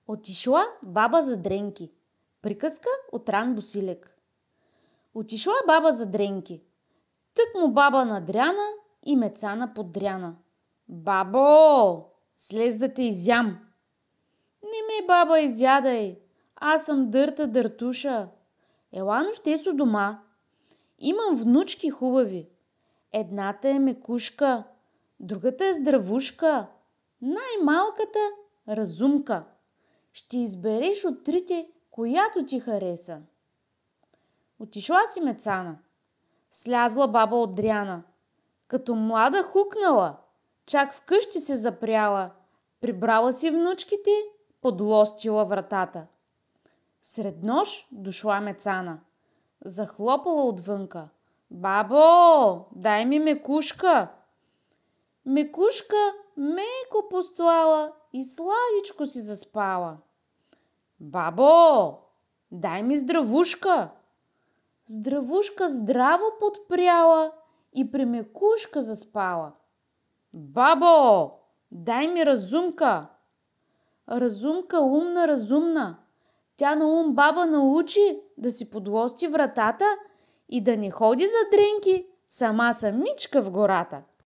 Отишла баба за дренки. Приказка от Ран Босилек. Отишла баба за дренки. Тък му баба надряна и мецана подряна. Бабо, слез да те изям. Не ме, баба, изядай. Аз съм дърта дъртуша. Ела нощесо дома. Имам внучки хубави. Едната е мекушка, другата е здравушка, най-малката разумка. Ще избереш от трите, която ти хареса. Отишла си мецана. Слязла баба от дряна. Като млада хукнала, чак вкъщи се запряла, прибрала си внучките, подлостила вратата. Сред нощ дошла мецана. Захлопала отвънка. Бабо, дай ми мекушка. Мекушка меко постояла и сладичко си заспала. Бабо, дай ми здравушка. Здравушка здраво подпряла и при мекушка заспала. Бабо, дай ми разумка. Разумка умна, разумна. Тя на ум баба научи да си подлости вратата и да не ходи за дренки сама самичка в гората.